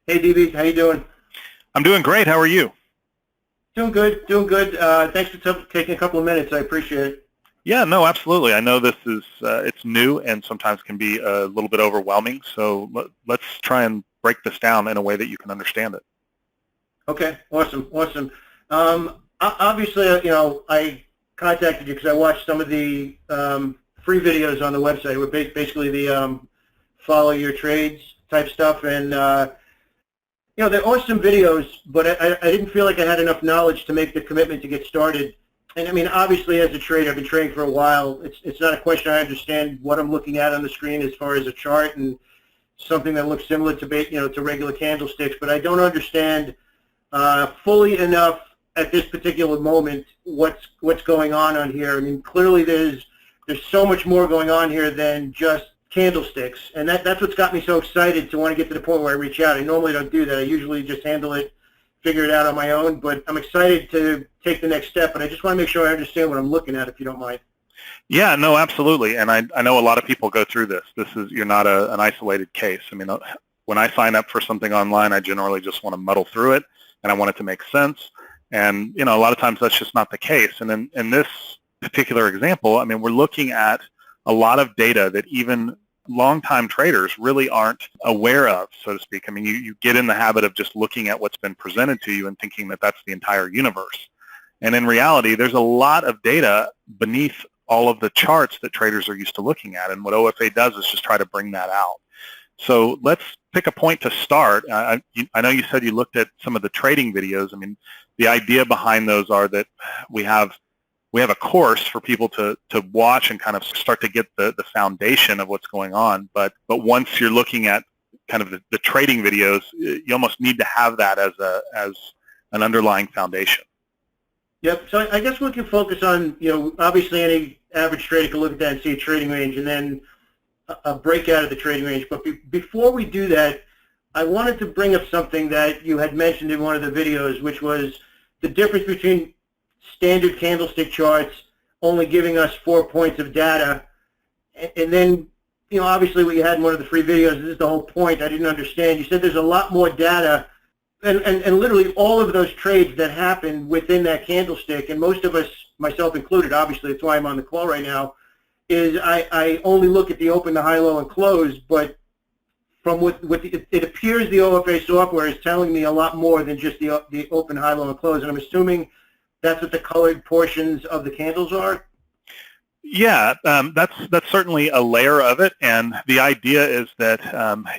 Hey DB, how you doing? I'm doing great. How are you? Doing good, doing good. Thanks for taking a couple of minutes. I appreciate it. Yeah, no, absolutely. I know this is it's new and sometimes can be a little bit overwhelming. So let's try and break this down in a way that you can understand it. Okay, awesome, awesome. Obviously, I contacted you because I watched some of the free videos on the website, with basically the follow your trades type stuff, and they're awesome videos, but I didn't feel like I had enough knowledge to make the commitment to get started. And I mean, obviously, as a trader, I've been trading for a while. It's not a question. I understand what I'm looking at on the screen as far as a chart and something that looks similar to regular candlesticks, but I don't understand fully enough at this particular moment what's going on here. I mean, clearly there's so much more going on here than just candlesticks, and that's what's got me so excited to want to get to the point where I reach out. I normally don't do that. I usually just handle it, figure it out on my own, but I'm excited to take the next step, and I just want to make sure I understand what I'm looking at, if you don't mind. Yeah, no, absolutely. And I know a lot of people go through this. You're not an isolated case. I mean, when I sign up for something online, I generally just want to muddle through it, and I want it to make sense. And a lot of times that's just not the case. And in this particular example, I mean, we're looking at a lot of data that even longtime traders really aren't aware of, so to speak. I mean, you get in the habit of just looking at what's been presented to you and thinking that that's the entire universe. And in reality, there's a lot of data beneath all of the charts that traders are used to looking at. And what OFA does is just try to bring that out. So let's pick a point to start. I know you said you looked at some of the trading videos. I mean, the idea behind those are that we have a course for people to watch and kind of start to get the foundation of what's going on. But once you're looking at kind of the trading videos, you almost need to have that as an underlying foundation. Yep. So I guess we can focus on, obviously any average trader can look at that and see a trading range and then a breakout of the trading range. But before we do that, I wanted to bring up something that you had mentioned in one of the videos, which was the difference between standard candlestick charts only giving us 4 points of data. And then, obviously what you had in one of the free videos, this is the whole point I didn't understand. You said there's a lot more data and literally all of those trades that happen within that candlestick, and most of us, myself included, obviously that's why I'm on the call right now, is I only look at the open, the high, low, and close, but from it appears the OFA software is telling me a lot more than just the open, high, low, and close, and I'm assuming that's what the colored portions of the candles are? Yeah, that's certainly a layer of it, and the idea is that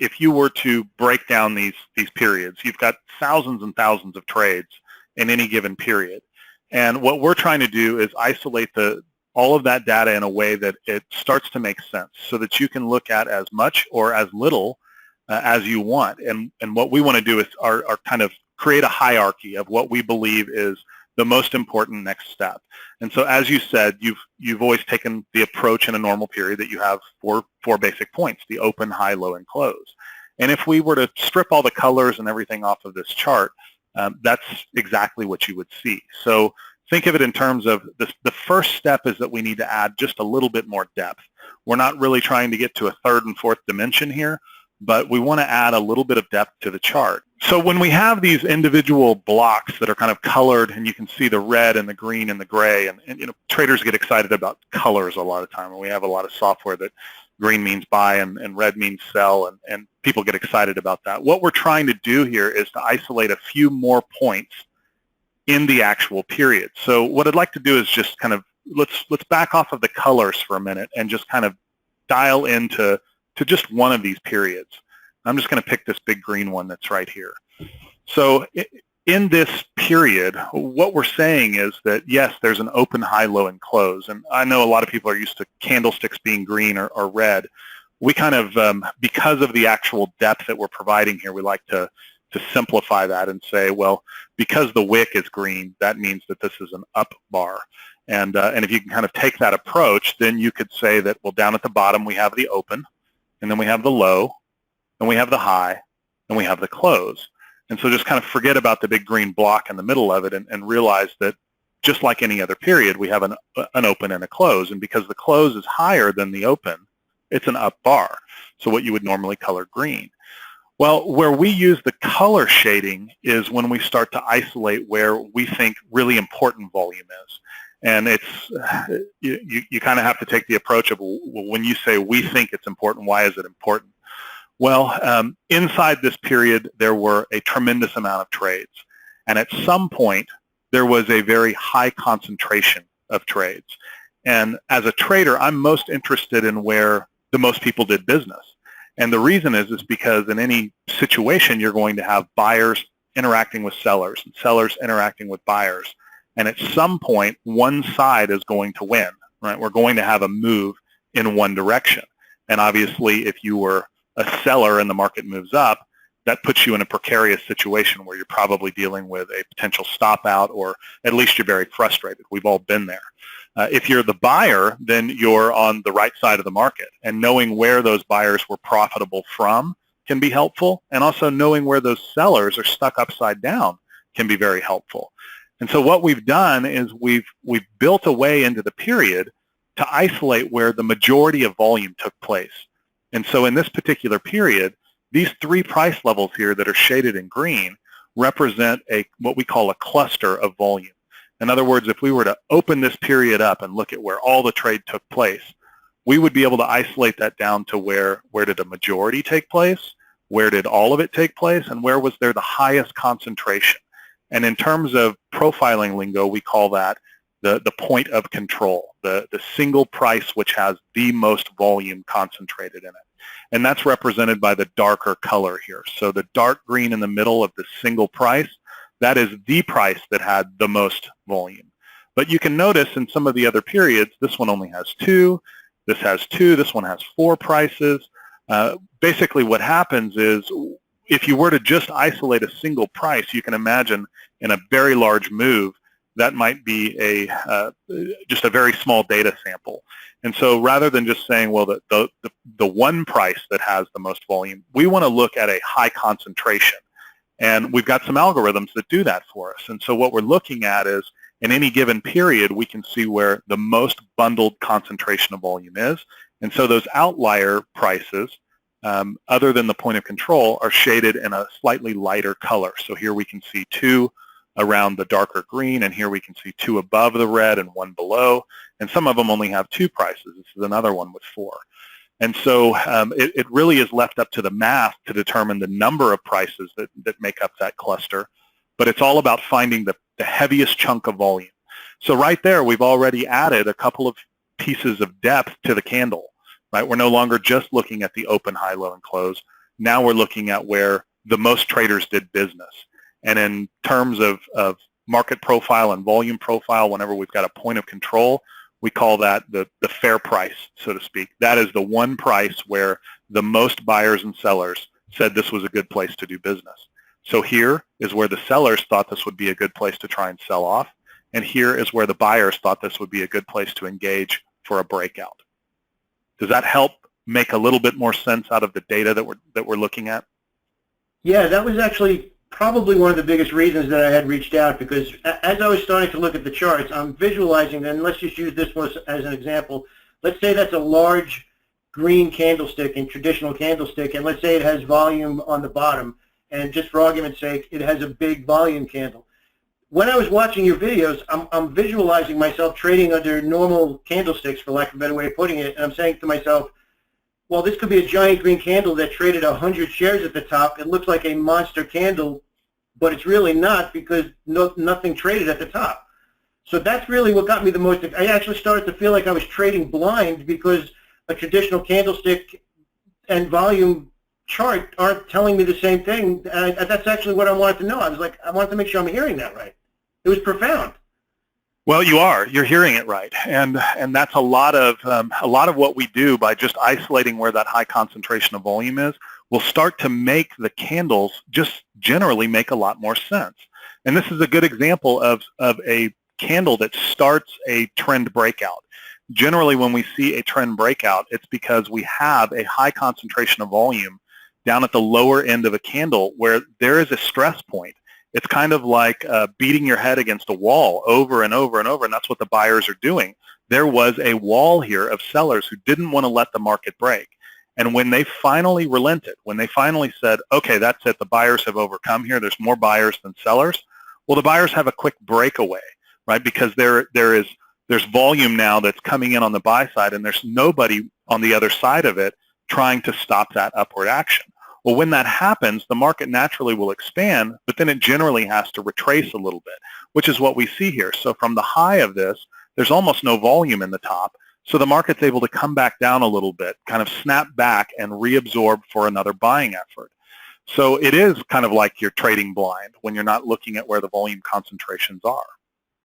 if you were to break down these periods, you've got thousands and thousands of trades in any given period, and what we're trying to do is isolate all of that data in a way that it starts to make sense, so that you can look at as much or as little as you want. And what we want to do is are kind of create a hierarchy of what we believe is the most important next step. And so, as you said, you've always taken the approach in a normal period that you have four basic points: the open, high, low, and close. And if we were to strip all the colors and everything off of this chart, that's exactly what you would see. So think of it in terms of the first step is that we need to add just a little bit more depth. We're not really trying to get to a third and fourth dimension here, but we want to add a little bit of depth to the chart. So when we have these individual blocks that are kind of colored, and you can see the red and the green and the gray, and traders get excited about colors a lot of time, and we have a lot of software that green means buy and red means sell, and people get excited about that. What we're trying to do here is to isolate a few more points in the actual period. So what I'd like to do is just kind of, let's back off of the colors for a minute and just kind of dial into just one of these periods. I'm just going to pick this big green one that's right here. So in this period, what we're saying is that, yes, there's an open, high, low, and close. And I know a lot of people are used to candlesticks being green or red. We kind of, because of the actual depth that we're providing here, we like to simplify that and say, well, because the wick is green, that means that this is an up bar. And if you can kind of take that approach, then you could say that, well, down at the bottom we have the open, and then we have the low, and we have the high, and we have the close. And so just kind of forget about the big green block in the middle of it and realize that just like any other period, we have an open and a close. And because the close is higher than the open, it's an up bar, so what you would normally color green. Well, where we use the color shading is when we start to isolate where we think really important volume is. And it's you kind of have to take the approach of, well, when you say we think it's important, why is it important? Well, inside this period, there were a tremendous amount of trades. And at some point, there was a very high concentration of trades. And as a trader, I'm most interested in where the most people did business. And the reason is because in any situation, you're going to have buyers interacting with sellers and sellers interacting with buyers. And at some point, one side is going to win, right? We're going to have a move in one direction. And obviously, if you were a seller and the market moves up, that puts you in a precarious situation where you're probably dealing with a potential stop out, or at least you're very frustrated. We've all been there. If you're the buyer, then you're on the right side of the market, and knowing where those buyers were profitable from can be helpful, and also knowing where those sellers are stuck upside down can be very helpful. And so what we've done is we've built a way into the period to isolate where the majority of volume took place. And so in this particular period, these three price levels here that are shaded in green represent what we call a cluster of volume. In other words, if we were to open this period up and look at where all the trade took place, we would be able to isolate that down to where did a majority take place, where did all of it take place, and where was there the highest concentration. And in terms of profiling lingo, we call that the point of control, the single price which has the most volume concentrated in it. And that's represented by the darker color here. So the dark green in the middle of the single price, that is the price that had the most volume. But you can notice in some of the other periods, this one only has two, this has two, this one has four prices. Basically what happens is, if you were to just isolate a single price, you can imagine in a very large move, that might be just a very small data sample. And so rather than just saying, well, the one price that has the most volume, we want to look at a high concentration. And we've got some algorithms that do that for us. And so what we're looking at is, in any given period, we can see where the most bundled concentration of volume is. And so those outlier prices, other than the point of control, are shaded in a slightly lighter color. So here we can see two around the darker green, and here we can see two above the red and one below. And some of them only have two prices. This is another one with four. And so it really is left up to the math to determine the number of prices that make up that cluster. But it's all about finding the heaviest chunk of volume. So right there, we've already added a couple of pieces of depth to the candle. Right? We're no longer just looking at the open, high, low, and close. Now we're looking at where the most traders did business. And in terms of market profile and volume profile, whenever we've got a point of control, we call that the fair price, so to speak. That is the one price where the most buyers and sellers said this was a good place to do business. So here is where the sellers thought this would be a good place to try and sell off. And here is where the buyers thought this would be a good place to engage for a breakout. Does that help make a little bit more sense out of the data that we're looking at? Yeah, that was actually probably one of the biggest reasons that I had reached out, because as I was starting to look at the charts, I'm visualizing, and let's just use this one as an example. Let's say that's a large green candlestick in traditional candlestick, and let's say it has volume on the bottom, and just for argument's sake, it has a big volume candle. When I was watching your videos, I'm visualizing myself trading under normal candlesticks, for lack of a better way of putting it, and I'm saying to myself, well, this could be a giant green candle that traded 100 shares at the top. It looks like a monster candle, but it's really not, because nothing traded at the top. So that's really what got me the most. I actually started to feel like I was trading blind, because a traditional candlestick and volume chart aren't telling me the same thing. That's actually what I wanted to know. I was like, I wanted to make sure I'm hearing that right. It was profound. Well, you're hearing it right, and that's a lot of what we do by just isolating where that high concentration of volume is. Will start to make the candles just generally make a lot more sense. And this is a good example of a candle that starts a trend breakout. Generally, when we see a trend breakout, it's because we have a high concentration of volume down at the lower end of a candle where there is a stress point. It's kind of like beating your head against a wall over and over and over, and that's what the buyers are doing. There was a wall here of sellers who didn't want to let the market break. And when they finally relented, when they finally said, okay, that's it, the buyers have overcome here, there's more buyers than sellers, well, the buyers have a quick breakaway, right? Because there's volume now that's coming in on the buy side, and there's nobody on the other side of it trying to stop that upward action. Well, when that happens, the market naturally will expand, but then it generally has to retrace a little bit, which is what we see here. So from the high of this, there's almost no volume in the top. So the market's able to come back down a little bit, kind of snap back and reabsorb for another buying effort. So it is kind of like you're trading blind when you're not looking at where the volume concentrations are.